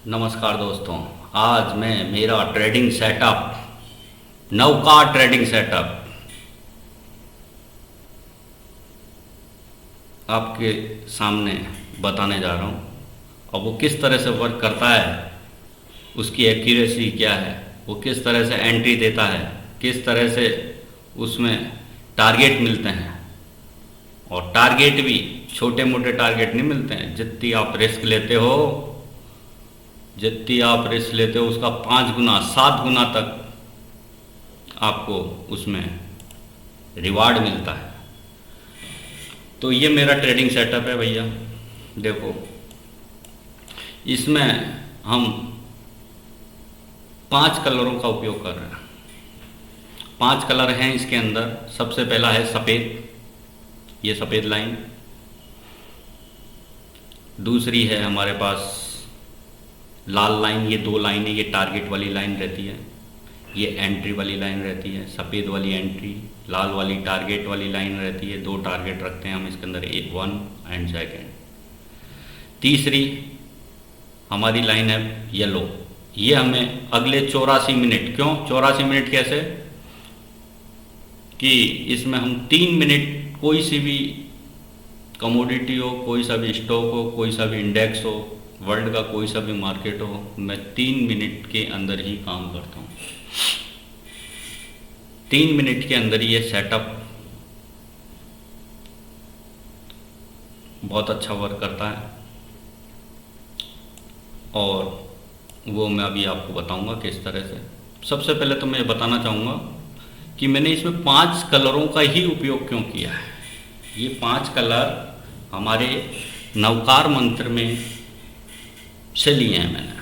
नमस्कार दोस्तों। आज मैं मेरा ट्रेडिंग सेटअप, नौकार ट्रेडिंग सेटअप आपके सामने बताने जा रहा हूँ। और वो किस तरह से वर्क करता है, उसकी एक्यूरेसी क्या है, वो किस तरह से एंट्री देता है, किस तरह से उसमें टारगेट मिलते हैं। और टारगेट भी छोटे मोटे टारगेट नहीं मिलते हैं। जितनी आप रिस्क लेते हो उसका 5 गुना 7 गुना तक आपको उसमें रिवार्ड मिलता है। तो ये मेरा ट्रेडिंग सेटअप है भैया। देखो, इसमें हम 5 कलरों का उपयोग कर रहे हैं। 5 कलर हैं इसके अंदर। सबसे पहला है सफ़ेद, ये सफ़ेद लाइन। दूसरी है हमारे पास लाल लाइन, ये 2 लाइनें, ये टारगेट वाली लाइन रहती है, ये एंट्री वाली लाइन रहती है। सफ़ेद वाली एंट्री, लाल वाली टारगेट वाली लाइन रहती है। 2 टारगेट रखते हैं हम इसके अंदर, 1 एंड सेकेंड। तीसरी हमारी लाइन है येलो। ये हमें अगले 84 मिनट, क्यों 84 मिनट कैसे, कि इसमें हम 3 मिनट कोई सी भी कमोडिटी हो, कोई सा भी स्टॉक हो, कोई सा भी इंडेक्स हो, वर्ल्ड का कोई सा भी मार्केट हो, मैं 3 मिनट के अंदर ही काम करता हूँ। 3 मिनट के अंदर ये सेटअप बहुत अच्छा वर्क करता है। और वो मैं अभी आपको बताऊंगा किस तरह से। सबसे पहले तो मैं ये बताना चाहूँगा कि मैंने इसमें 5 कलरों का ही उपयोग क्यों किया है। ये 5 कलर हमारे नवकार मंत्र में से लिए हैं मैंने।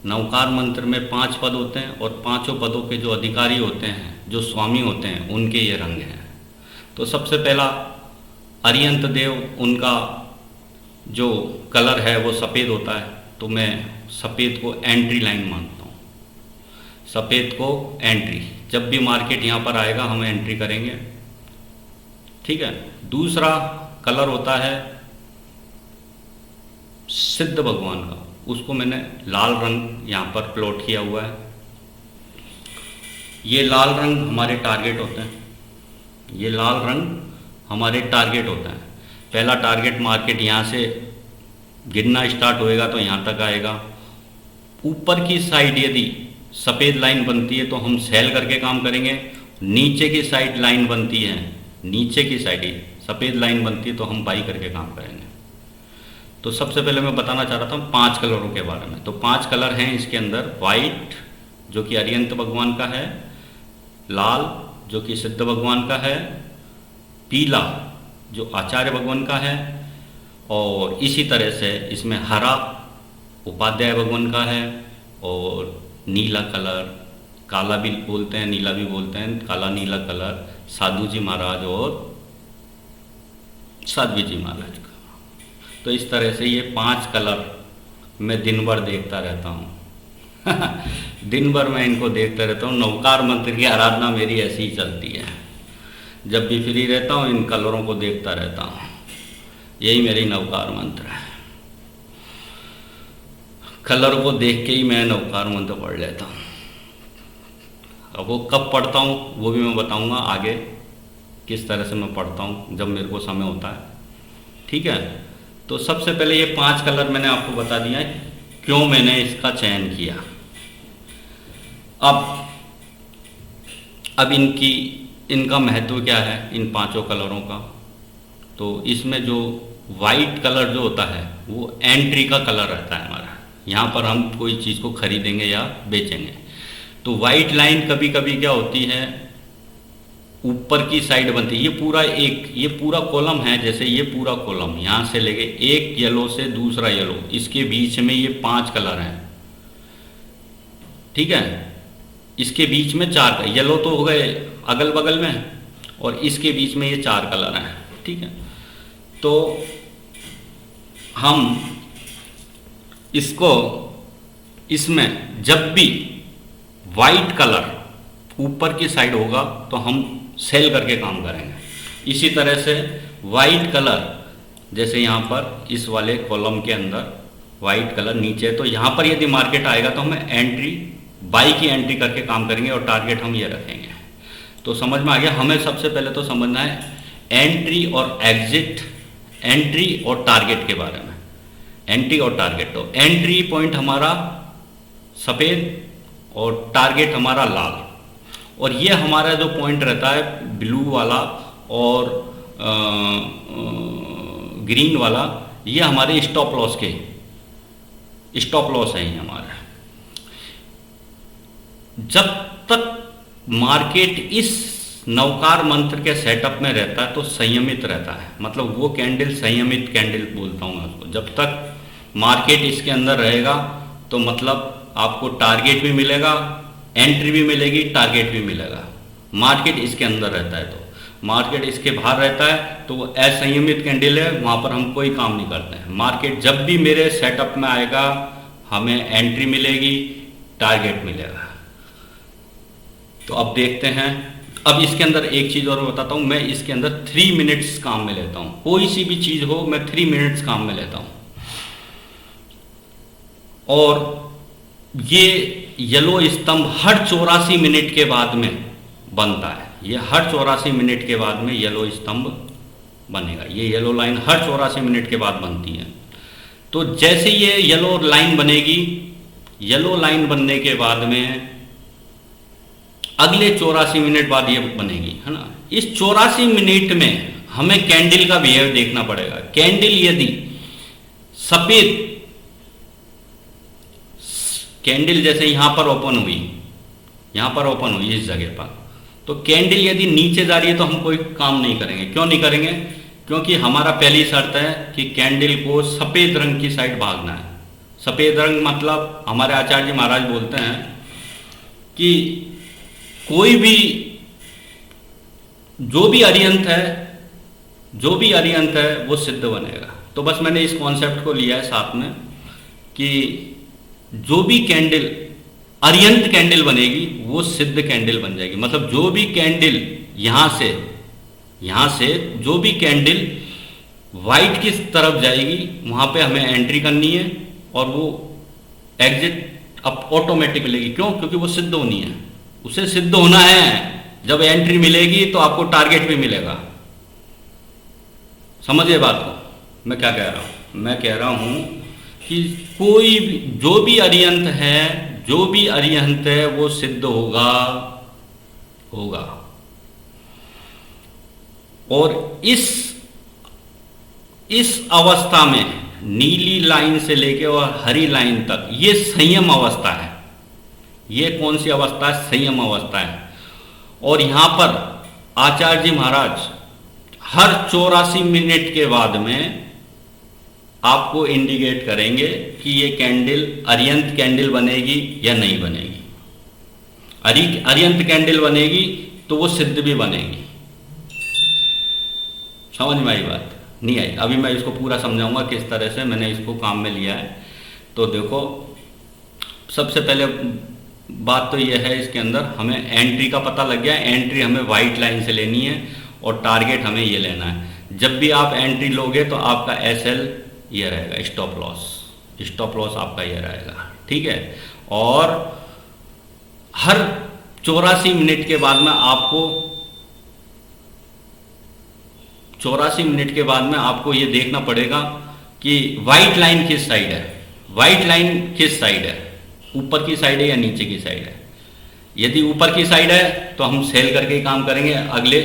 नवकार मंत्र में 5 पद होते हैं और 5 पदों के जो अधिकारी होते हैं, जो स्वामी होते हैं, उनके ये रंग हैं। तो सबसे पहला अरिहंत देव, उनका जो कलर है वो सफ़ेद होता है। तो मैं सफ़ेद को एंट्री लाइन मानता हूँ। सफ़ेद को एंट्री, जब भी मार्केट यहाँ पर आएगा हम एंट्री करेंगे, ठीक है। दूसरा कलर होता है सिद्ध भगवान का, उसको मैंने लाल रंग यहाँ पर प्लॉट किया हुआ है। ये लाल रंग हमारे टारगेट होते हैं। ये लाल रंग हमारे टारगेट होता है। पहला टारगेट मार्केट यहाँ से गिरना स्टार्ट होएगा तो यहाँ तक आएगा। ऊपर की साइड यदि सफ़ेद लाइन बनती है तो हम सेल करके काम करेंगे। नीचे की साइड लाइन बनती है, नीचे की साइड ही सफ़ेद लाइन बनती है तो हम बाई करके काम करेंगे। तो सबसे पहले मैं बताना चाह रहा था 5 कलरों के बारे में। तो 5 कलर हैं इसके अंदर। वाइट जो कि अरिहंत भगवान का है, लाल जो कि सिद्ध भगवान का है, पीला जो आचार्य भगवान का है, और इसी तरह से इसमें हरा उपाध्याय भगवान का है, और नीला कलर, काला भी बोलते हैं, नीला भी बोलते हैं, काला नीला कलर साधु जी महाराज और साध्वी जी महाराज का। तो इस तरह से ये 5 कलर मैं दिन भर देखता रहता हूँ। दिन भर मैं इनको देखता रहता हूँ। नवकार मंत्र की आराधना मेरी ऐसी ही चलती है। जब भी फ्री रहता हूँ इन कलरों को देखता रहता हूँ। यही मेरी नवकार मंत्र है। कलर को देख के ही मैं नवकार मंत्र पढ़ लेता हूँ। अब वो कब पढ़ता हूँ वो भी मैं बताऊँगा आगे, किस तरह से मैं पढ़ता हूँ जब मेरे को समय होता है, ठीक है। तो सबसे पहले ये 5 कलर मैंने आपको बता दिया है क्यों मैंने इसका चयन किया। अब इनका महत्व क्या है इन 5 कलरों का। तो इसमें जो वाइट कलर जो होता है वो एंट्री का कलर रहता है हमारा। यहाँ पर हम कोई चीज़ को खरीदेंगे या बेचेंगे। तो वाइट लाइन कभी कभी क्या होती है, ऊपर की साइड बनती है। ये पूरा कॉलम है, जैसे ये पूरा कॉलम यहाँ से लेके एक येलो से दूसरा येलो, इसके बीच में ये 5 कलर हैं, ठीक है। इसके बीच में 4 येलो तो हो गए अगल बगल में, और इसके बीच में ये 4 कलर हैं, ठीक है। तो हम इसमें जब भी वाइट कलर ऊपर की साइड होगा तो हम सेल करके काम करेंगे। इसी तरह से वाइट कलर, जैसे यहाँ पर इस वाले कॉलम के अंदर वाइट कलर नीचे है, तो यहाँ पर यदि मार्केट आएगा तो हमें एंट्री, बाई की एंट्री करके काम करेंगे और टारगेट हम ये रखेंगे। तो समझ में आ गया। हमें सबसे पहले तो समझना है एंट्री और एग्जिट, एंट्री और टारगेट के बारे में। एंट्री और टारगेट, तो एंट्री पॉइंट हमारा सफ़ेद और टारगेट हमारा लाल, और ये हमारा जो पॉइंट रहता है ब्लू वाला और ग्रीन वाला, ये हमारे स्टॉप लॉस के, स्टॉप लॉस है ये हमारे। जब तक मार्केट इस नवकार मंत्र के सेटअप में रहता है तो संयमित रहता है, मतलब वो कैंडल संयमित कैंडल बोलता हूँ मैं उसको। जब तक मार्केट इसके अंदर रहेगा तो मतलब आपको टारगेट भी मिलेगा, एंट्री भी मिलेगी, टारगेट भी मिलेगा। मार्केट इसके अंदर रहता है, तो मार्केट इसके बाहर रहता है तो वो असंयमित कैंडल है, वहाँ पर हम कोई काम नहीं करते हैं। मार्केट जब भी मेरे सेटअप में आएगा हमें एंट्री मिलेगी, टारगेट मिलेगा। तो अब देखते हैं। अब इसके अंदर एक चीज़ और बताता हूँ, मैं इसके अंदर 3 मिनट्स काम में लेता हूँ। कोई सी भी चीज़ हो मैं 3 मिनट्स काम में लेता हूँ। और ये येलो स्तंभ हर 84 मिनट के बाद में बनता है। ये हर 84 मिनट के बाद में येलो स्तंभ बनेगा। ये येलो लाइन हर 84 मिनट के बाद बनती है। तो जैसे ये येलो लाइन बनेगी, येलो लाइन बनने के बाद में अगले 84 मिनट बाद ये बनेगी, है ना। इस 84 मिनट में हमें कैंडल का बिहेव देखना पड़ेगा। कैंडल यदि सफेद कैंडल जैसे यहां पर ओपन हुई, यहां पर ओपन हुई इस जगह पर, तो कैंडल यदि नीचे जा रही है तो हम कोई काम नहीं करेंगे। क्यों नहीं करेंगे? क्योंकि हमारा पहली शर्त है कि कैंडल को सफेद रंग की साइड भागना है। सफेद रंग मतलब हमारे आचार्य जी महाराज बोलते हैं कि कोई भी जो भी अरिहंत है वो सिद्ध बनेगा। तो बस मैंने इस कॉन्सेप्ट को लिया है साथ में कि जो भी कैंडल अरिहंत कैंडल बनेगी वो सिद्ध कैंडल बन जाएगी। मतलब जो भी कैंडल यहां से जो भी कैंडल वाइट की तरफ जाएगी वहां पे हमें एंट्री करनी है और वो एग्जिट अब ऑटोमेटिक मिलेगी। क्यों? क्योंकि वो सिद्ध होनी है, उसे सिद्ध होना है। जब एंट्री मिलेगी तो आपको टारगेट भी मिलेगा। समझिए बात को मैं क्या कह रहा हूं। मैं कह रहा हूं कि कोई भी जो भी अरिहंत है वो सिद्ध होगा। और इस अवस्था में नीली लाइन से लेके और हरी लाइन तक ये संयम अवस्था है। ये कौन सी अवस्था है? संयम अवस्था है। और यहां पर आचार्य जी महाराज हर 84 मिनट के बाद में आपको इंडिकेट करेंगे कि ये कैंडल अरिहंत कैंडल बनेगी या नहीं बनेगी। अरिहंत कैंडल बनेगी तो वो सिद्ध भी बनेगी। समझ में आई बात? नहीं आई? अभी मैं इसको पूरा समझाऊंगा किस तरह से मैंने इसको काम में लिया है। तो देखो, सबसे पहले बात तो यह है, इसके अंदर हमें एंट्री का पता लग गया। एंट्री हमें वाइट लाइन से लेनी है और टारगेट हमें ये लेना है। जब भी आप एंट्री लोगे तो आपका SL ये रहेगा, स्टॉप लॉस आपका ये रहेगा, ठीक है। और हर 84 मिनट के बाद में आपको ये देखना पड़ेगा कि वाइट लाइन किस साइड है, ऊपर की साइड है या नीचे की साइड है। यदि ऊपर की साइड है तो हम सेल करके काम करेंगे अगले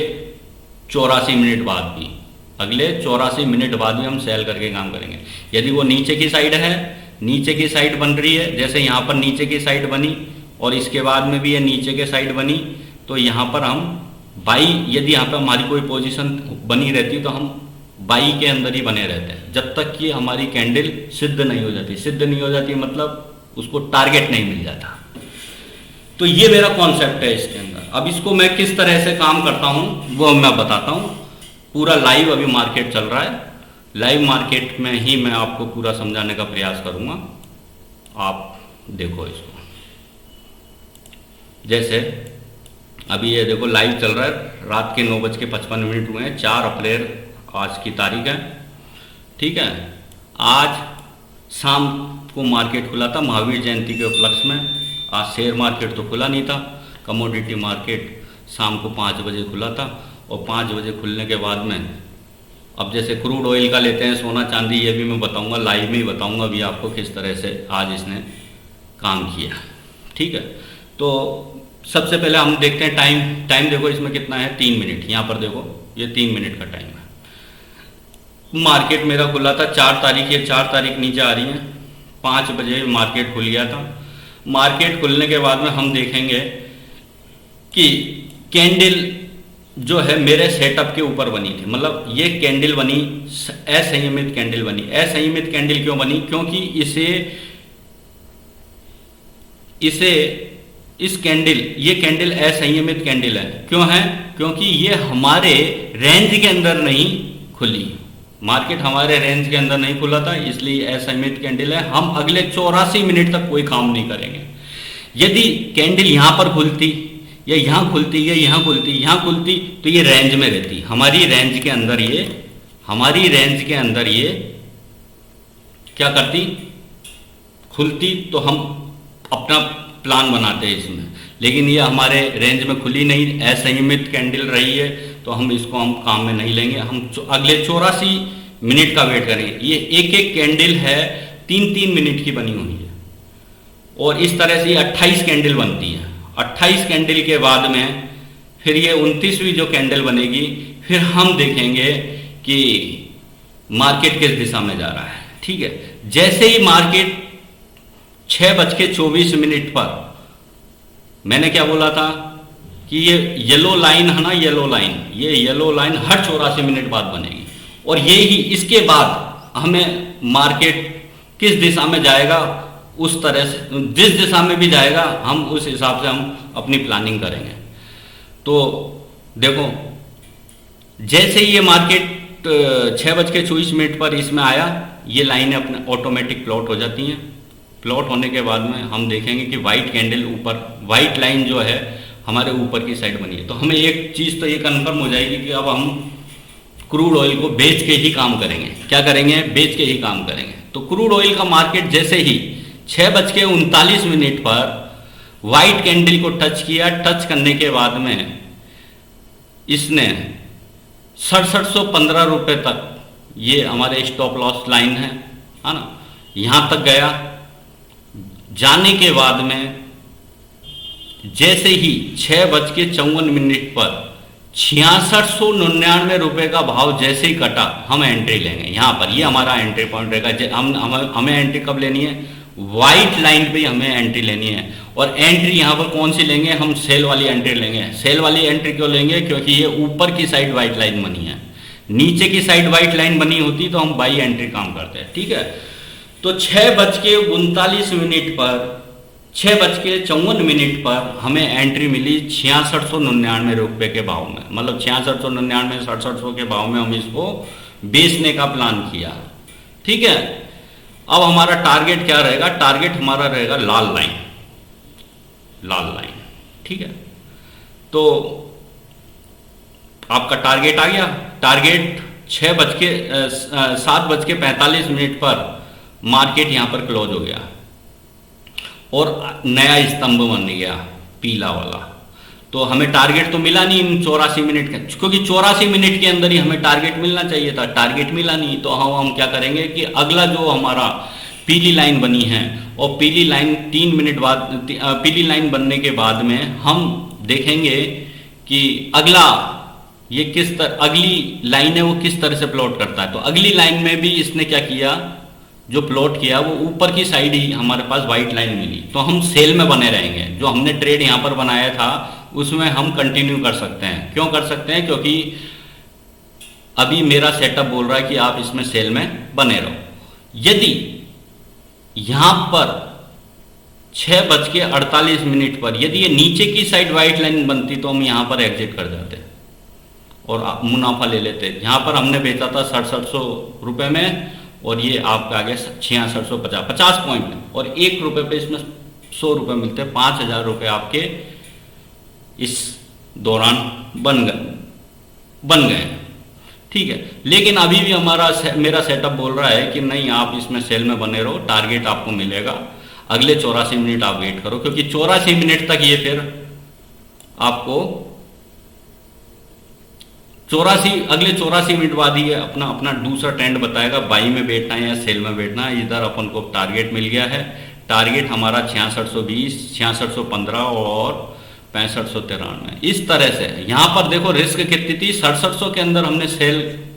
84 मिनट बाद भी। हम सेल करके काम करेंगे। यदि वो नीचे की साइड है, नीचे की साइड बन रही है, जैसे यहाँ पर नीचे की साइड बनी और इसके बाद में भी ये नीचे की साइड बनी, तो यहाँ पर हम बाई, यदि यहाँ पर हमारी कोई पोजीशन बनी रहती तो हम बाई के अंदर ही बने रहते हैं जब तक कि हमारी कैंडल सिद्ध नहीं हो जाती। मतलब उसको टारगेट नहीं मिल जाता। तो ये मेरा कॉन्सेप्ट है इसके अंदर। अब इसको मैं किस तरह से काम करता हूँ वो मैं बताता हूँ। पूरा लाइव अभी मार्केट चल रहा है, लाइव मार्केट में ही मैं आपको पूरा समझाने का प्रयास करूँगा। आप देखो इसको, जैसे अभी ये देखो लाइव चल रहा है, रात के 9:55 हुए हैं, 4 अप्रैल आज की तारीख है, ठीक है। आज शाम को मार्केट खुला था महावीर जयंती के उपलक्ष्य में। आज शेयर मार्केट तो खुला नहीं था, कमोडिटी मार्केट शाम को 5 बजे खुला था। और 5 बजे खुलने के बाद में अब जैसे क्रूड ऑयल का लेते हैं, सोना चांदी, ये भी मैं बताऊंगा, लाइव में ही बताऊंगा अभी आपको किस तरह से आज इसने काम किया। ठीक है, तो सबसे पहले हम देखते हैं टाइम देखो इसमें कितना है, 3 मिनट। यहाँ पर देखो ये 3 मिनट का टाइम है। मार्केट मेरा खुला था 4 तारीख, ये 4 तारीख नीचे आ रही है। 5 बजे मार्केट खुल गया था। मार्केट खुलने के बाद में हम देखेंगे कि कैंडल जो है मेरे सेटअप के ऊपर बनी थी, मतलब ये कैंडल बनी असंयमित कैंडल बनी। असंयमित कैंडल क्यों बनी? क्योंकि इस कैंडल, ये कैंडल असंयमित कैंडल है। क्यों है? क्योंकि ये हमारे रेंज के अंदर नहीं खुली, मार्केट हमारे रेंज के अंदर नहीं खुला था, इसलिए असंयमित कैंडल है। हम अगले 84 मिनट तक कोई काम नहीं करेंगे। यदि कैंडल यहां पर खुलती या यहाँ खुलती या यहाँ खुलती, यहाँ खुलती, तो ये रेंज में रहती, हमारी रेंज के अंदर ये क्या करती, खुलती, तो हम अपना प्लान बनाते हैं इसमें। लेकिन ये हमारे रेंज में खुली नहीं, असंयमित कैंडल रही है, तो हम इसको हम काम में नहीं लेंगे। हम अगले 84 मिनट का वेट करेंगे। ये एक एक कैंडल है 3-3 मिनट की बनी हुई है, और इस तरह से 28 कैंडल बनती है। 28 कैंडल के बाद में फिर ये 29वीं जो कैंडल बनेगी, फिर हम देखेंगे कि मार्केट किस दिशा में जा रहा है। ठीक है, जैसे ही मार्केट 6:24 पर, मैंने क्या बोला था कि ये येलो लाइन है ना, ये येलो लाइन हर 84 मिनट बाद बनेगी, और ये ही इसके बाद हमें मार्केट किस दिशा में जाएगा, उस तरह से जिस दिशा में भी जाएगा हम उस हिसाब से हम अपनी प्लानिंग करेंगे। तो देखो जैसे ही ये मार्केट 6:24 पर इसमें आया, ये लाइनें अपने ऑटोमेटिक प्लॉट हो जाती हैं। प्लॉट होने के बाद में हम देखेंगे कि वाइट कैंडल ऊपर, वाइट लाइन जो है हमारे ऊपर की साइड बनी है। तो हमें एक चीज़ तो ये कन्फर्म हो जाएगी कि अब हम क्रूड ऑयल को बेच के ही काम करेंगे। क्या करेंगे? बेच के ही काम करेंगे। तो क्रूड ऑयल का मार्केट जैसे ही 6:39 पर वाइट कैंडल को टच किया, टच करने के बाद में इसने 6715 रुपये तक, ये हमारे स्टॉप लॉस लाइन है ना, यहां तक गया। जाने के बाद में जैसे ही 6:54 पर 6699 रुपये का भाव जैसे ही कटा, हम एंट्री लेंगे यहाँ पर। ये हमारा एंट्री पॉइंट रहेगा। हमें एंट्री कब लेनी है? वाइट लाइन पे हमें एंट्री लेनी है। और एंट्री यहाँ पर कौन सी लेंगे? हम सेल वाली एंट्री लेंगे। सेल वाली एंट्री क्यों लेंगे? क्योंकि ये ऊपर की साइड वाइट लाइन बनी है, नीचे की साइड वाइट लाइन बनी होती तो हम बाई एंट्री काम करते हैं। ठीक है, तो 6:39 पर, 6:54 पर हमें एंट्री मिली 6699 रुपये के भाव में, मतलब 6699 6700 के भाव में हम इसको बेचने का प्लान किया। ठीक है, अब हमारा टारगेट क्या रहेगा? टारगेट हमारा रहेगा लाल लाइन। ठीक है, तो आपका टारगेट आ गया। टारगेट 7:45 पर मार्केट यहां पर क्लोज हो गया और नया स्तंभ बन गया पीला वाला। तो हमें टारगेट तो मिला नहीं इन 84 मिनट का, क्योंकि 84 मिनट के अंदर ही हमें टारगेट मिलना चाहिए था। टारगेट मिला नहीं, तो हम क्या करेंगे कि अगला जो हमारा पीली लाइन बनी है, और पीली लाइन 3 मिनट बाद, पीली लाइन बनने के बाद में हम देखेंगे कि अगला ये किस तरह, अगली लाइन है वो किस तरह से प्लॉट करता है। तो अगली लाइन में भी इसने क्या किया, जो प्लॉट किया वो ऊपर की साइड ही हमारे पास वाइट लाइन मिली। तो हम सेल में बने रहेंगे। जो हमने ट्रेड यहाँ पर बनाया था उसमें हम कंटिन्यू कर सकते हैं। क्यों कर सकते हैं? क्योंकि अभी मेरा सेटअप बोल रहा है कि आप इसमें सेल में बने रहो। यदि यहां पर 6:48 पर यदि ये नीचे की साइड वाइट लाइन बनती तो हम यहां पर एग्जिट कर जाते और मुनाफा ले लेते। यहां पर हमने बेचा था 6700 रुपये में, और ये आपका आ गया 6650, 50 पॉइंट में, और 1 रुपये पे इसमें 100 रुपये मिलते हैं। 5000 रुपये आपके इस दौरान बन गए। ठीक है। लेकिन अभी भी मेरा सेटअप बोल रहा है कि नहीं, आप इसमें सेल में बने रहो, टारगेट आपको मिलेगा, अगले 84 मिनट आप वेट करो, क्योंकि 84 मिनट तक ये फिर आपको अगले 84 मिनट बाद ही अपना अपना दूसरा ट्रेंड बताएगा, बाई में बैठना है या सेल में बैठना है। इधर अपन को टारगेट मिल गया है, टारगेट हमारा 6620, 6615 और 6593। इस तरह से यहाँ पर देखो रिस्क कितनी थी, 6700 के अंदर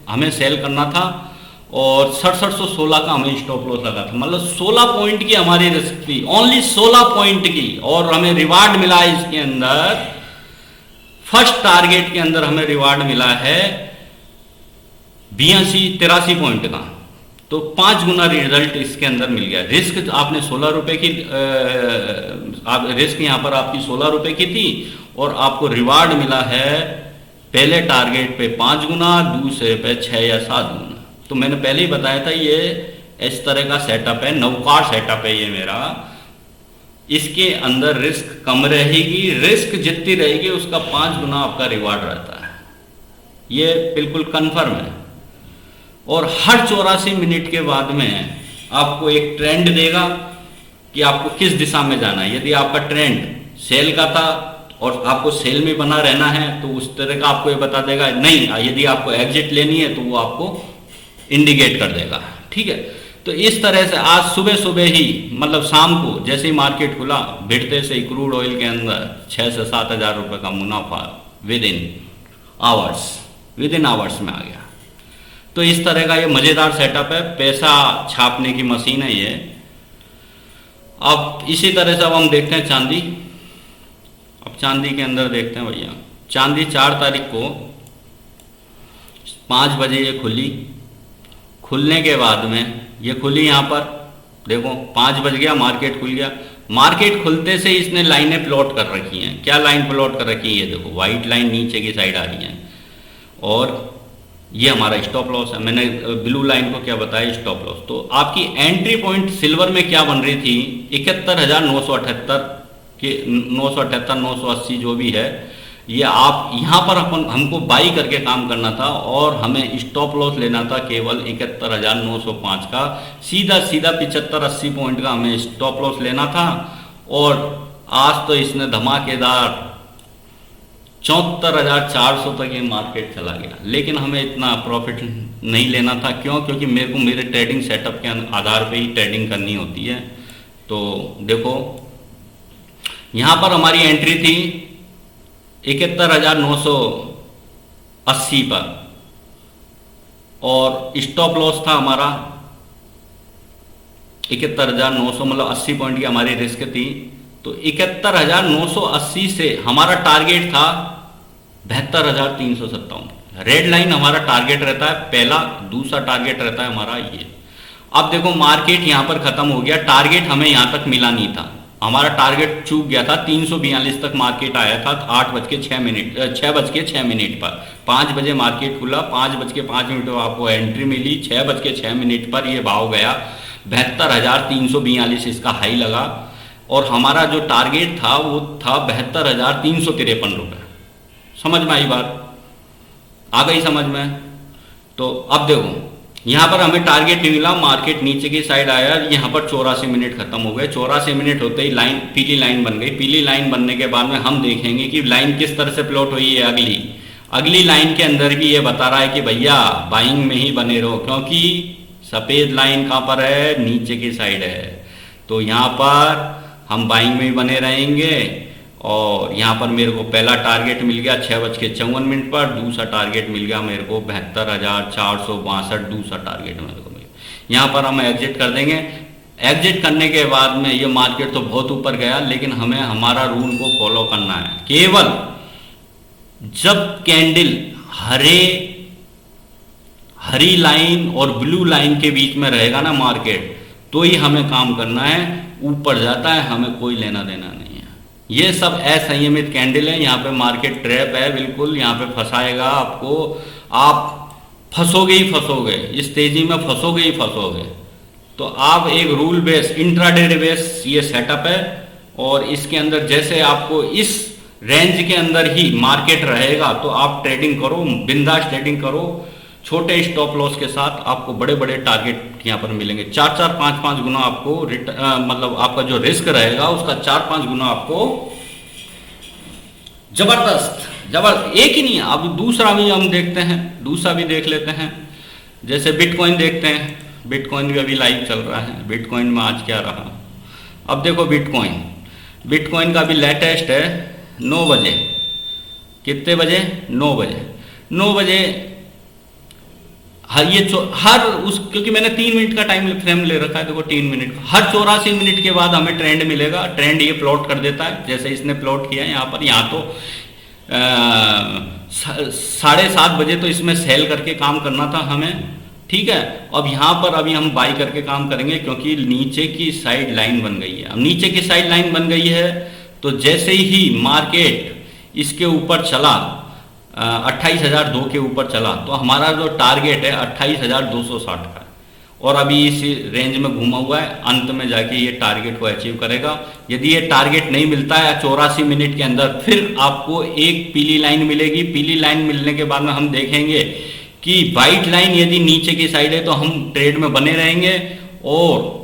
हमें सेल करना था और 6716 का हमें स्टॉप लॉस लगा था, मतलब 16 पॉइंट की हमारी रिस्क थी, ओनली 16 पॉइंट की, और हमें रिवार्ड मिला इसके अंदर। फर्स्ट टारगेट के अंदर हमें रिवार्ड मिला है 83 पॉइंट का, तो 5 गुना रिजल्ट इसके अंदर मिल गया। रिस्क आपने 16 रुपए की, रिस्क यहां पर आपकी 16 रुपए की थी और आपको रिवार्ड मिला है पहले टारगेट पे 5 गुना, दूसरे पे 6 या 7 गुना। तो मैंने पहले ही बताया था ये इस तरह का सेटअप है, नौकार सेटअप है ये मेरा। इसके अंदर रिस्क कम रहेगी, रिस्क जितनी रहेगी उसका 5 गुना आपका रिवार्ड रहता है, ये बिल्कुल कंफर्म है। और हर 84 मिनट के बाद में आपको एक ट्रेंड देगा कि आपको किस दिशा में जाना है। यदि आपका ट्रेंड सेल का था और आपको सेल में बना रहना है तो उस तरह का आपको ये बता देगा। नहीं, यदि आपको एग्जिट लेनी है तो वो आपको इंडिकेट कर देगा, ठीक है। तो इस तरह से आज सुबह सुबह ही, मतलब शाम को जैसे ही मार्केट खुला, भिड़ते से ही क्रूड ऑयल के अंदर 6 से 7 हजार रुपये का मुनाफा विद इन आवर्स में आ गया। तो इस तरह का ये मज़ेदार सेटअप है, पैसा छापने की मशीन है ये। अब इसी तरह से अब हम देखते हैं चांदी। अब चांदी के अंदर देखते हैं भैया, चांदी 4 तारीख को 5 बजे ये खुली। खुलने के बाद में ये खुली यहाँ पर देखो 5 बज गया, मार्केट खुल गया। मार्केट खुलते से इसने लाइनें प्लॉट कर रखी हैं। क्या लाइन प्लॉट कर रखी है? ये देखो वाइट लाइन नीचे की साइड आ रही है और ये हमारा स्टॉप लॉस है। मैंने ब्लू लाइन को क्या बताया? Stop loss. तो आपकी एंट्री पॉइंट सिल्वर में क्या बन रही थी? 71,978 के 980 जो भी है, ये आप यहाँ पर हमको बाई करके काम करना था और हमें स्टॉप लॉस लेना था केवल 71,905 का। सीधा 75-80 पॉइंट का हमें स्टॉप लॉस लेना था। और आज तो इसने धमाकेदार 74,400 तक ये मार्केट चला गया, लेकिन हमें इतना प्रॉफिट नहीं लेना था। क्यों? क्योंकि मेरे को मेरे ट्रेडिंग सेटअप के आधार पे ही ट्रेडिंग करनी होती है। तो देखो यहाँ पर हमारी एंट्री थी 71,980 पर और स्टॉप लॉस था हमारा 71,900, मतलब 80 पॉइंट की हमारी रिस्क थी। तो 71,980 से हमारा टारगेट था 72,357। रेड लाइन हमारा टारगेट रहता है पहला। दूसरा टारगेट रहता है हमारा ये। अब देखो मार्केट यहां पर खत्म हो गया, टारगेट हमें यहां तक मिला नहीं था, हमारा टारगेट चूक गया था। 342 तक मार्केट आया था 6 बज के 6 मिनट पर। 5 बजे मार्केट खुला, 5 बज के 5 मिनट पर आपको एंट्री मिली, 6 बज के 6 मिनट पर ये भाव गया 72,342 इसका हाई लगा। और हमारा जो टारगेट था वो था 72,353 रुपये। समझ में आई बात? आ गई समझ में? तो अब देखो यहाँ पर हमें टारगेट नहीं मिला, मार्केट नीचे की साइड आया, यहाँ पर 84 मिनट खत्म हो गए। 84 मिनट होते ही लाइन पीली लाइन बन गई। पीली लाइन बनने के बाद में हम देखेंगे कि लाइन किस तरह से प्लॉट हुई है। अगली लाइन के अंदर भी ये बता रहा है कि भैया बाइंग में ही बने रहो, क्योंकि सफ़ेद लाइन कहाँ पर है? नीचे की साइड है। तो यहाँ पर हम बाइंग में ही बने रहेंगे। और यहाँ पर मेरे को पहला टारगेट मिल गया 6 बज के 54 मिनट पर। दूसरा टारगेट मिल गया मेरे को 72,462। दूसरा टारगेट मेरे को मिल गया। यहाँ पर हम एग्जिट कर देंगे। एग्जिट करने के बाद में ये मार्केट तो बहुत ऊपर गया, लेकिन हमें हमारा रूल को फॉलो करना है। केवल जब कैंडल हरी लाइन और ब्लू लाइन के बीच में रहेगा ना मार्केट, तो ही हमें काम करना है। ऊपर जाता है हमें कोई लेना देना नहीं है। ये सब असंयमित कैंडल है, यहाँ पे मार्केट ट्रैप है बिल्कुल, यहाँ पे फंसाएगा आपको। आप फंसोगे ही फंसोगे, इस तेजी में फंसोगे ही फंसोगे। तो आप एक रूल बेस इंट्राडे बेस ये सेटअप है और इसके अंदर जैसे आपको इस रेंज के अंदर ही मार्केट रहेगा तो आप ट्रेडिंग करो, बिंदास ट्रेडिंग करो। छोटे स्टॉप लॉस के साथ आपको बड़े बड़े टारगेट यहाँ पर मिलेंगे। 4-4, 5-5 गुना आपको मतलब आपका जो रिस्क रहेगा उसका 4-5 गुना आपको जबरदस्त एक ही नहीं है। अब दूसरा भी हम देखते हैं, दूसरा भी देख लेते हैं। जैसे बिटकॉइन देखते हैं, बिटकॉइन भी अभी लाइव चल रहा है। बिटकॉइन में आज क्या रहा, अब देखो बिटकॉइन का भी लेटेस्ट है 9 बजे। कितने बजे? 9 बजे। 9 बजे हर क्योंकि मैंने 3 मिनट का टाइम फ्रेम ले रखा है, देखो 3 मिनट, हर 84 मिनट के बाद हमें ट्रेंड मिलेगा। ट्रेंड ये प्लॉट कर देता है, जैसे इसने प्लॉट किया है यहाँ पर। यहाँ तो 7:30 बजे तो इसमें सेल करके काम करना था हमें, ठीक है। अब यहाँ पर अभी हम बाई करके काम करेंगे, क्योंकि नीचे की साइड लाइन बन गई है। अब नीचे की साइड लाइन बन गई है तो जैसे ही मार्केट इसके ऊपर चला, 28,002 के ऊपर चला, तो हमारा जो टारगेट है 28,260 का, और अभी इस रेंज में घूमा हुआ है। अंत में जाके ये टारगेट को अचीव करेगा। यदि ये टारगेट नहीं मिलता है 84 मिनट के अंदर, फिर आपको एक पीली लाइन मिलेगी। पीली लाइन मिलने के बाद में हम देखेंगे कि वाइट लाइन यदि नीचे की साइड है तो हम ट्रेड में बने रहेंगे, और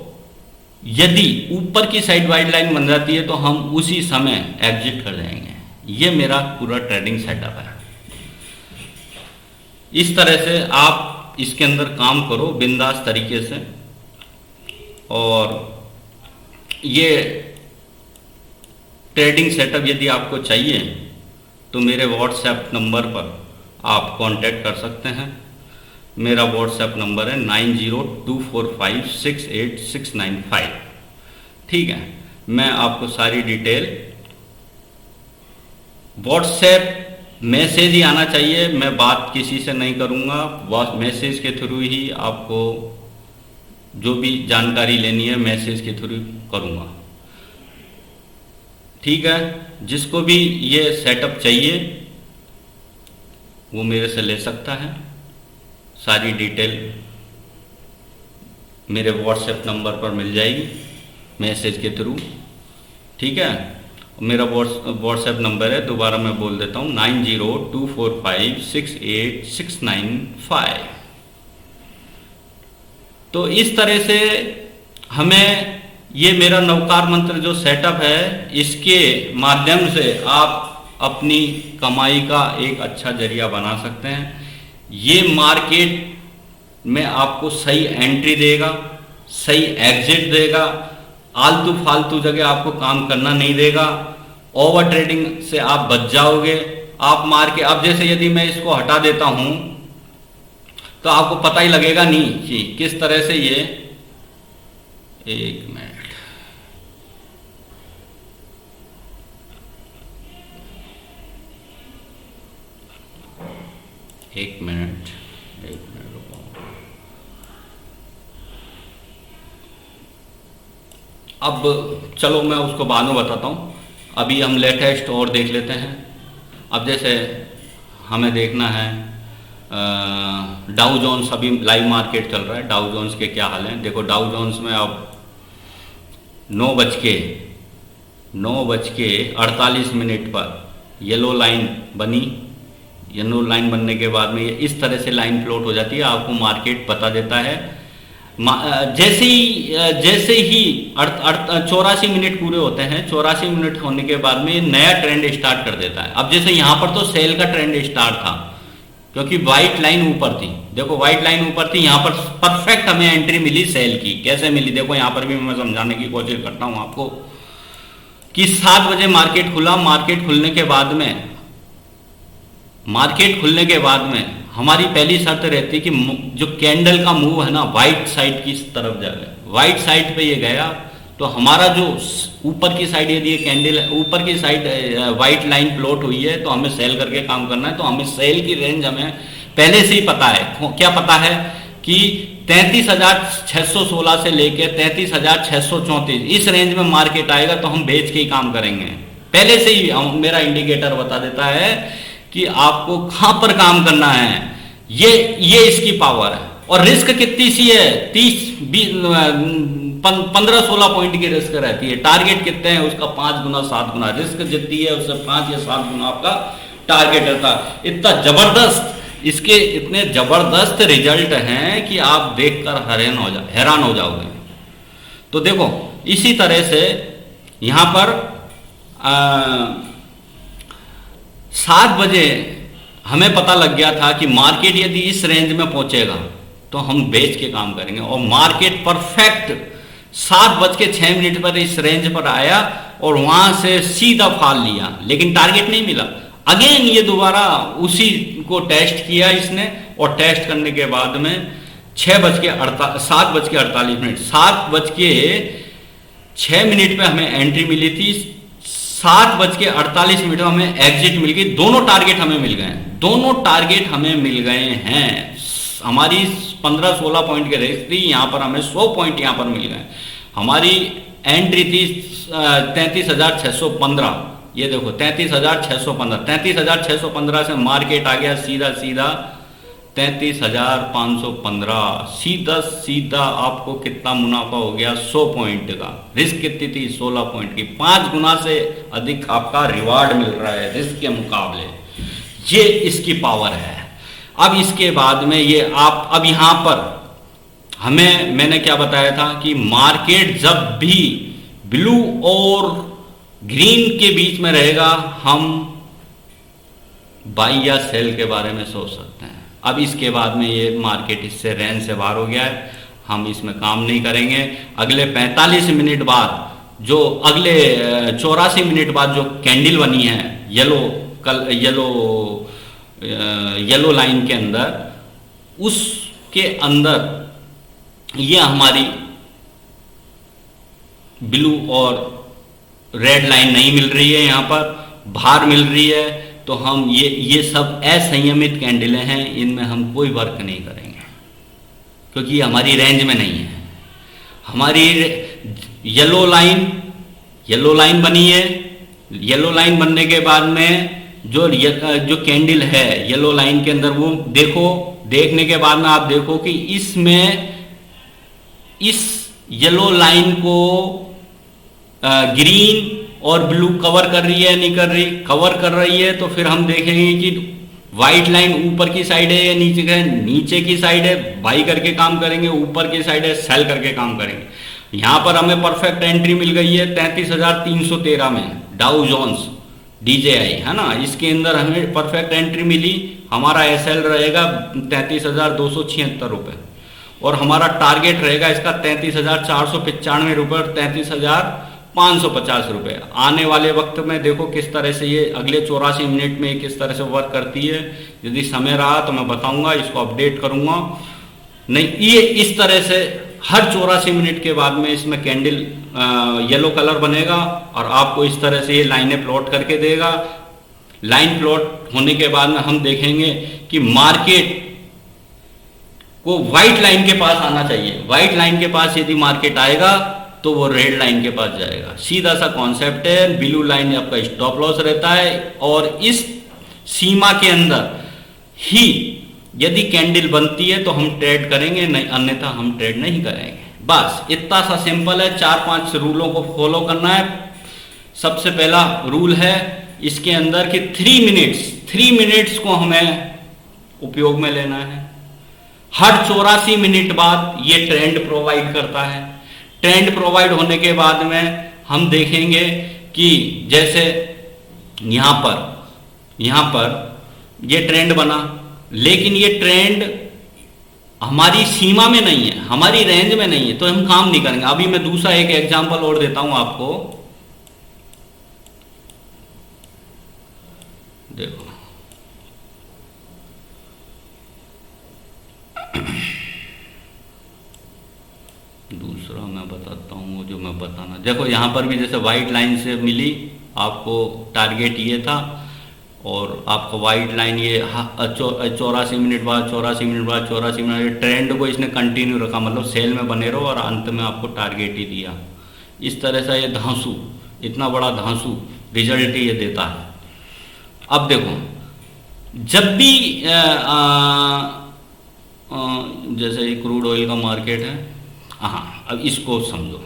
यदि ऊपर की साइड वाइट लाइन बन जाती है तो हम उसी समय एग्जिट कर जाएंगे। ये मेरा पूरा ट्रेडिंग सेटअप है। इस तरह से आप इसके अंदर काम करो बिंदास तरीके से। और ये ट्रेडिंग सेटअप यदि आपको चाहिए तो मेरे व्हाट्सएप नंबर पर आप कांटेक्ट कर सकते हैं। मेरा व्हाट्सएप नंबर है 9024568695। ठीक है, मैं आपको सारी डिटेल, व्हाट्सएप मैसेज ही आना चाहिए, मैं बात किसी से नहीं करूँगा। मैसेज के थ्रू ही आपको जो भी जानकारी लेनी है मैसेज के थ्रू करूँगा, ठीक है। जिसको भी ये सेटअप चाहिए वो मेरे से ले सकता है। सारी डिटेल मेरे व्हाट्सएप नंबर पर मिल जाएगी मैसेज के थ्रू, ठीक है। मेरा व्हाट्सएप नंबर है, दोबारा मैं बोल देता हूँ, 9024568695। तो इस तरह से हमें ये मेरा नवकार मंत्र जो सेटअप है, इसके माध्यम से आप अपनी कमाई का एक अच्छा जरिया बना सकते हैं। ये मार्केट में आपको सही एंट्री देगा, सही एग्जिट देगा, आलतू फालतू जगह आपको काम करना नहीं देगा। ओवर ट्रेडिंग से आप बच जाओगे। आप मार्केट, अब जैसे यदि मैं इसको हटा देता हूं तो आपको पता ही लगेगा नहीं कि किस तरह से ये, एक मिनट, एक मिनट रुको। अब चलो मैं उसको बाद में बताता हूँ, अभी हम लेटेस्ट और देख लेते हैं। अब जैसे हमें देखना है डाउ जोन्स, अभी लाइव मार्केट चल रहा है, डाउ जोन्स के क्या हाल हैं। देखो डाउ जोन्स में अब 9:48 पर येलो लाइन बनी। येलो लाइन बनने के बाद में ये इस तरह से लाइन प्लॉट हो जाती है, आपको मार्केट बता देता है। जैसे ही 84 मिनट पूरे होते हैं, 84 मिनट होने के बाद में नया ट्रेंड स्टार्ट कर देता है। अब जैसे यहाँ पर तो सेल का ट्रेंड स्टार्ट था, क्योंकि व्हाइट लाइन ऊपर थी। देखो व्हाइट लाइन ऊपर थी, यहाँ पर परफेक्ट हमें एंट्री मिली सेल की। कैसे मिली देखो, यहाँ पर भी मैं समझाने की कोशिश करता हूँ आपको कि 7 बजे मार्केट खुला। मार्केट खुलने के बाद में हमारी पहली शर्त रहती कि जो कैंडल का मूव है ना, वाइट साइड की तरफ जाए। वाइट साइड पे ये गया तो हमारा जो ऊपर की साइड, यदि ये कैंडल ऊपर की साइड वाइट लाइन प्लॉट हुई है तो हमें सेल करके काम करना है। तो हमें सेल की रेंज हमें पहले से ही पता है। क्या पता है कि 33,616 से लेके 33,634 इस रेंज में मार्केट आएगा तो हम बेच के ही काम करेंगे। पहले से ही मेरा इंडिकेटर बता देता है कि आपको कहां पर काम करना है। ये इसकी पावर है। और रिस्क कितनी सी है, 15-16 पॉइंट की रिस्क रहती है। टारगेट कितने हैं उसका 5 गुना 7 गुना रिस्क जितनी है, उससे 5 या 7 गुना आपका टारगेट रहता है। इतना जबरदस्त इसके इतने जबरदस्त रिजल्ट हैं कि आप देखकर हैरान हो जाओगे। तो देखो इसी तरह से यहाँ पर 7 बजे हमें पता लग गया था कि मार्केट यदि इस रेंज में पहुंचेगा तो हम बेच के काम करेंगे, और मार्केट परफेक्ट 7:06 पर इस रेंज पर आया और वहां से सीधा फाल लिया, लेकिन टारगेट नहीं मिला। अगेन ये दोबारा उसी को टेस्ट किया इसने, और टेस्ट करने के बाद में 7:48 7:06 पे हमें एंट्री मिली थी, 7:48 में हमें एग्जिट मिल गई। दोनों टारगेट हमें मिल गए, दोनों टारगेट हमें मिल गए हैं। हमारी 15-16 पॉइंट के रेस थी, यहाँ पर हमें 100 पॉइंट यहाँ पर मिल गए। हमारी एंट्री थी 33,615, ये देखो 33,615, 33,615 से मार्केट आ गया सीधा सीधा 33,515, सीधा सीधा आपको कितना मुनाफा हो गया 100 पॉइंट का। रिस्क कितनी थी 16 पॉइंट की, 5 गुना से अधिक आपका रिवार्ड मिल रहा है रिस्क के मुकाबले। ये इसकी पावर है। अब इसके बाद में ये आप अब यहां पर मैंने क्या बताया था कि मार्केट जब भी ब्लू और ग्रीन के बीच में रहेगा हम बाई या सेल के बारे में सोच सकते हैं। अब इसके बाद में ये मार्केट इससे रेंज से बाहर हो गया है, हम इसमें काम नहीं करेंगे। अगले 45 मिनट बाद जो अगले 84 मिनट बाद जो कैंडल बनी है येलो लाइन के अंदर, उसके अंदर ये हमारी ब्लू और रेड लाइन नहीं मिल रही है, यहाँ पर बाहर मिल रही है। तो हम ये सब असंयमित कैंडलें हैं, इनमें हम कोई वर्क नहीं करेंगे क्योंकि ये हमारी रेंज में नहीं है। हमारी येलो लाइन बनी है, येलो लाइन बनने के बाद में जो कैंडल है येलो लाइन के अंदर, वो देखने के बाद में आप देखो कि इसमें इस येलो लाइन को ग्रीन और ब्लू कवर कर रही है नहीं कर रही, कवर कर रही है। तो फिर हम देखेंगे कि व्हाइट लाइन ऊपर की साइड है या नीचे की साइड है, बाई करके काम करेंगे, ऊपर की साइड है सेल करके काम करेंगे। यहां पर हमें परफेक्ट एंट्री मिल गई है 33,313 में, डाउ जोन्स DJI है ना, इसके अंदर हमें परफेक्ट एंट्री मिली। हमारा SL रहेगा 33,276 रुपये और हमारा टारगेट रहेगा इसका 33,495 रुपये और 33,550 रुपये। आने वाले वक्त में देखो किस तरह से ये अगले 84 मिनट में किस तरह से वर्क करती है। यदि समय रहा तो मैं बताऊंगा, इसको अपडेट करूंगा। नहीं, ये इस तरह से हर 84 मिनट के बाद में इसमें कैंडल येलो कलर बनेगा और आपको इस तरह से ये लाइनें प्लॉट करके देगा। लाइन प्लॉट होने के बाद में हम देखेंगे कि मार्केट को व्हाइट लाइन के पास आना चाहिए। व्हाइट लाइन के पास यदि मार्केट आएगा तो वो रेड लाइन के पास जाएगा। सीधा सा कॉन्सेप्ट है। ब्लू लाइन आपका स्टॉप लॉस रहता है और इस सीमा के अंदर ही यदि कैंडल बनती है तो हम ट्रेड करेंगे, नहीं अन्यथा हम ट्रेड नहीं करेंगे। बस इतना सा सिंपल है। 4-5 रूलों को फॉलो करना है। सबसे पहला रूल है इसके अंदर कि 3 मिनट्स को हमें उपयोग में लेना है। हर 84 मिनट बाद ये ट्रेंड प्रोवाइड करता है। ट्रेंड प्रोवाइड होने के बाद में हम देखेंगे कि जैसे यहां पर ये ट्रेंड बना, लेकिन ये ट्रेंड हमारी सीमा में नहीं है, हमारी रेंज में नहीं है, तो हम काम नहीं करेंगे। अभी मैं दूसरा एक एग्जांपल और देता हूं आपको। देखो दूसरा मैं बताता हूँ जो मैं बताना। देखो यहाँ पर भी जैसे वाइट लाइन से मिली, आपको टारगेट ये था और आपको वाइट लाइन ये 84 मिनट बाद 84 मिनट बाद 84 मिनट ट्रेंड को इसने कंटिन्यू रखा, मतलब सेल में बने रहो और अंत में आपको टारगेट ही दिया। इस तरह से ये धांसू, इतना बड़ा धांसू रिजल्ट ये देता है। अब देखो जब भी जैसे ये क्रूड ऑयल का मार्केट है, हाँ अब इसको समझो।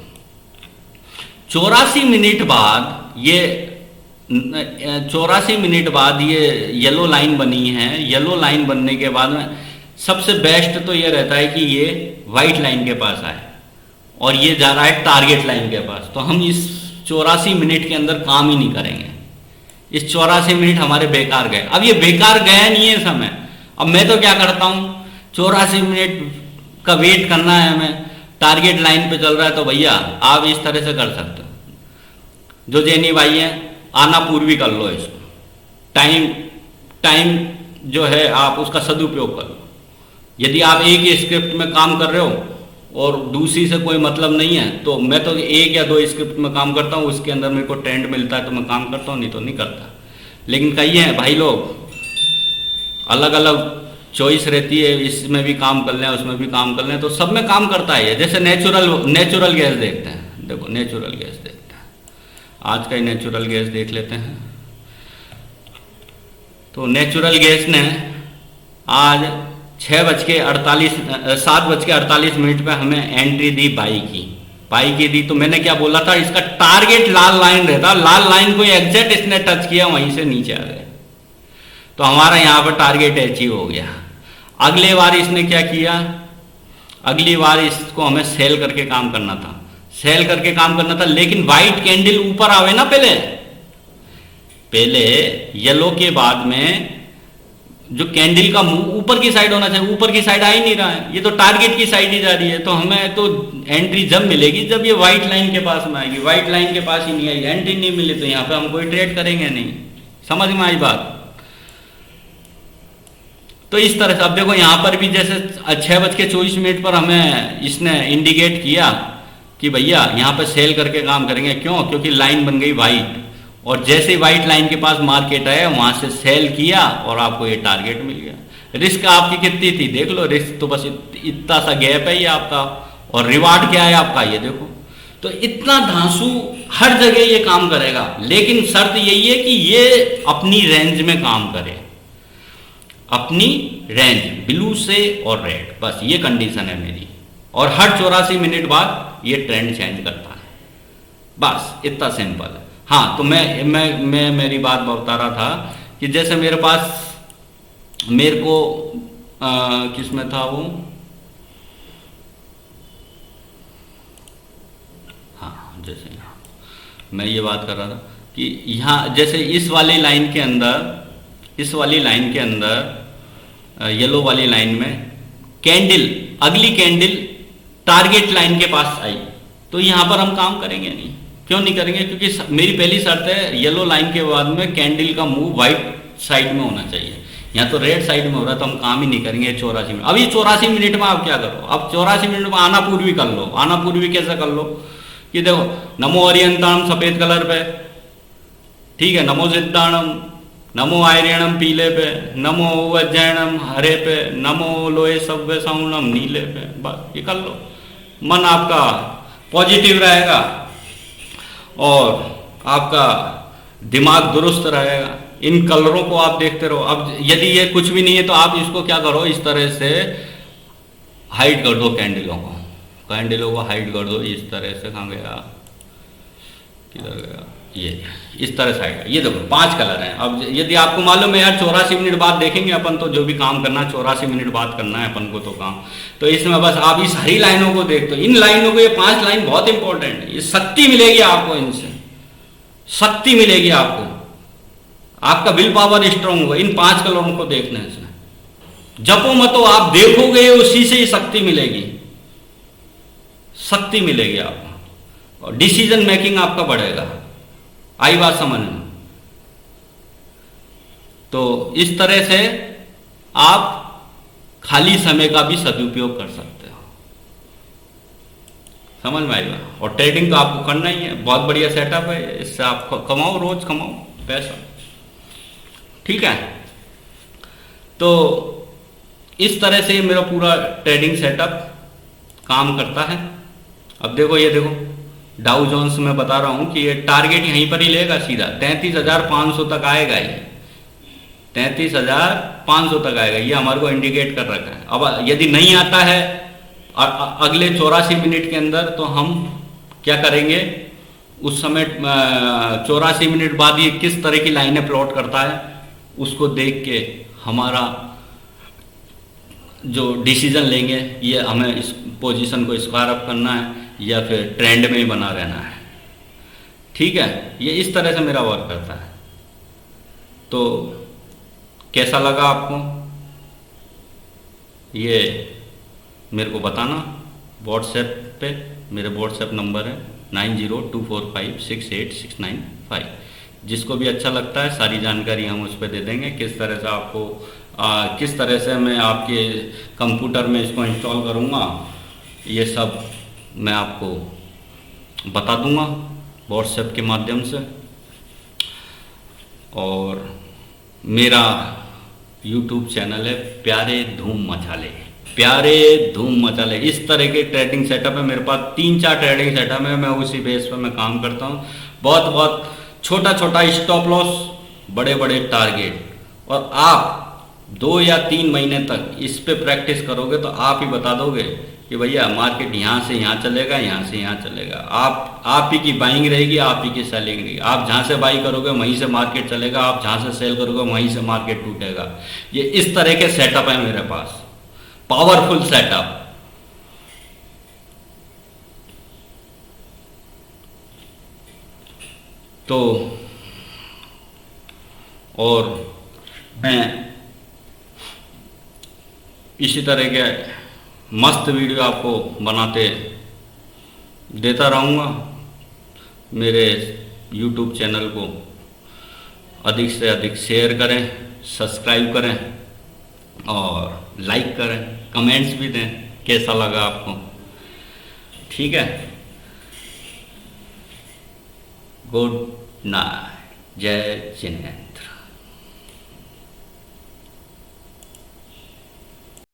84 मिनट बाद ये 84 मिनट बाद ये येलो लाइन बनी है। येलो लाइन बनने के बाद में सबसे बेस्ट तो ये रहता है कि ये वाइट लाइन के पास आए और ये जा रहा है टारगेट लाइन के पास। तो हम इस 84 मिनट के अंदर काम ही नहीं करेंगे। इस 84 मिनट हमारे बेकार गए। अब ये बेकार गया नहीं है समय। अब मैं तो क्या करता हूँ, 84 मिनट का वेट करना है हमें, टारगेट लाइन पे चल रहा है तो भैया आप इस तरह से कर सकते हो। जो जेनी भाई हैं, आना पूर्वी कर लो इसको। टाइम जो है आप उसका सदुपयोग कर लो। यदि आप एक ही स्क्रिप्ट में काम कर रहे हो और दूसरी से कोई मतलब नहीं है, तो मैं तो एक या दो स्क्रिप्ट में काम करता हूँ, उसके अंदर मेरे को ट्रेंड मिलता है तो मैं काम करता हूँ, नहीं तो नहीं करता। लेकिन कई हैं भाई लोग अलग अलग चॉइस रहती है, इसमें भी काम कर लें उसमें भी काम कर लें, तो सब में काम करता है। जैसे नेचुरल गैस देखते हैं, देखो नेचुरल गैस देखते हैं, आज का ही नेचुरल गैस देख लेते हैं। तो नेचुरल गैस ने आज 7:48 पे हमें एंट्री दी बाई की दी। तो मैंने क्या बोला था, इसका टारगेट लाल लाइन रहता, लाल लाइन को एग्जैक्ट इसने टच किया, वहीं से नीचे आ गए, तो हमारा यहाँ पर टारगेट अचीव हो गया। अगले बार इसने क्या किया, अगली बार इसको हमें सेल करके काम करना था, लेकिन व्हाइट कैंडल ऊपर आवे ना, पहले येलो के बाद में जो कैंडल का मुंह ऊपर की साइड होना चाहिए, ऊपर की साइड आ ही नहीं रहा है, ये तो टारगेट की साइड ही जा रही है। तो हमें तो एंट्री जब मिलेगी जब ये व्हाइट लाइन के पास में आएगी, व्हाइट लाइन के पास ही नहीं आई, एंट्री नहीं मिली, तो यहाँ पे हम कोई ट्रेड करेंगे नहीं। समझ में आई बात। तो इस तरह से अब देखो यहाँ पर भी जैसे 6:24 पर हमें इसने इंडिकेट किया कि भैया यहाँ पर सेल करके काम करेंगे। क्यों? क्योंकि लाइन बन गई वाइट, और जैसे ही वाइट लाइन के पास मार्केट है वहां से सेल किया और आपको ये टारगेट मिल गया। रिस्क आपकी कितनी थी देख लो, रिस्क तो बस इतना सा गैप है ये आपका, और रिवार्ड क्या है आपका ये देखो। तो इतना धांसू हर जगह ये काम करेगा, लेकिन शर्त यही है कि ये अपनी रेंज में काम करे, अपनी रेंज ब्लू से और रेड, बस ये कंडीशन है मेरी। और हर 84 मिनट बाद ये ट्रेंड चेंज करता है, बस इतना सिंपल है। हाँ, तो मैं मेरी बात बता रहा था कि जैसे मेरे को किस में था वो, हाँ जैसे यहाँ मैं ये बात कर रहा था कि यहाँ जैसे इस वाली लाइन के अंदर येलो वाली लाइन में अगली कैंडल टारगेट लाइन के पास आई, तो यहाँ पर हम काम करेंगे नहीं। क्यों नहीं करेंगे? क्योंकि मेरी पहली शर्त है येलो लाइन के बाद में कैंडल का मूव व्हाइट साइड में होना चाहिए। यहाँ तो रेड साइड में हो रहा है, तो हम काम ही नहीं करेंगे 84 मिनट। अभी 84 मिनट में आप क्या करो, अब 84 मिनट में आना पूर्वी कर लो। आना पूर्वी कैसे कर लो कि देखो, नमो अरियंताणम सफेद कलर पे, ठीक है, नमो सिद्धाणम, नमो आर्यणम पीले पे, नमो वज्जैनम हरे पे, नमो लोहे सव्य सौणम नीले पे, बस ये कर लो। मन आपका पॉजिटिव रहेगा और आपका दिमाग दुरुस्त रहेगा। इन कलरों को आप देखते रहो। अब यदि ये कुछ भी नहीं है तो आप इसको क्या करो, इस तरह से हाइड कर दो कैंडलों को हाइड कर दो इस तरह से। कहाँ गया, किधर गया, ये इस तरह से हाइड। ये देखो 5 कलर हैं। अब यदि आपको मालूम है यार 84 मिनट बाद देखेंगे अपन, तो जो भी काम करना है 84 मिनट बाद करना है अपन को तो काम। तो इसमें बस आप इस हरी लाइनों को देखते हो, इन लाइनों को, ये 5 लाइन बहुत इंपॉर्टेंट है। ये शक्ति मिलेगी आपको, इनसे शक्ति मिलेगी आपको, आपका विल पावर स्ट्रांग होगा इन 5 कलरों को देखने से। जपो मतो, आप देखोगे उसी से ही शक्ति मिलेगी आपको, और डिसीजन मेकिंग आपका बढ़ेगा। आई बात समझ में? तो इस तरह से आप खाली समय का भी सदुपयोग कर सकते हो। समझ में आएगा? और ट्रेडिंग तो आपको करना ही है, बहुत बढ़िया सेटअप है, इससे आप कमाओ, रोज कमाओ पैसा, ठीक है। तो इस तरह से मेरा पूरा ट्रेडिंग सेटअप काम करता है। अब देखो, ये देखो डाउ जोन्स में बता रहा हूं कि ये टारगेट यहीं पर ही लेगा सीधा 33,500 तक आएगा। ये 33,500 तक आएगा, ये हमारे को इंडिकेट कर रखा है। अब यदि नहीं आता है अगले 84 मिनट के अंदर, तो हम क्या करेंगे, उस समय 84 मिनट बाद ये किस तरह की लाइनें प्लॉट करता है, उसको देख के हमारा जो डिसीजन लेंगे, ये हमें इस पोजीशन को स्क्वायर अप करना है या फिर ट्रेंड में ही बना रहना है। ठीक है, ये इस तरह से मेरा वर्क करता है। तो कैसा लगा आपको, ये मेरे को बताना व्हाट्सएप पे। मेरे व्हाट्सएप नंबर है 9024568695। जिसको भी अच्छा लगता है सारी जानकारी हम उस पर दे देंगे, किस तरह से आपको किस तरह से मैं आपके कंप्यूटर में इसको इंस्टॉल करूँगा, ये सब मैं आपको बता दूँगा व्हाट्सएप के माध्यम से। और मेरा यूट्यूब चैनल है प्यारे धूम मचाले, प्यारे धूम मचाले। इस तरह के ट्रेडिंग सेटअप है मेरे पास, 3-4 ट्रेडिंग सेटअप है, मैं उसी बेस पर मैं काम करता हूँ। बहुत बहुत छोटा छोटा स्टॉप लॉस, बड़े बड़े टारगेट। और आप 2 या 3 महीने तक इस पे प्रैक्टिस करोगे तो आप ही बता दोगे कि भैया मार्केट यहाँ से यहाँ चलेगा, यहाँ से यहाँ चलेगा। आप ही की बाइंग रहेगी, आप ही की सेलिंग रहेगी। आप जहाँ से बाई करोगे वहीं से मार्केट चलेगा, आप जहाँ से सेल करोगे वहीं से मार्केट टूटेगा। ये इस तरह के सेटअप है मेरे पास, पावरफुल सेटअप। तो और मैं इसी तरह के मस्त वीडियो आपको बनाते देता रहूँगा। मेरे YouTube चैनल को अधिक से अधिक शेयर करें, सब्सक्राइब करें और लाइक करें, कमेंट्स भी दें कैसा लगा आपको। ठीक है, गुड नाइट, जय जिनेंद्र।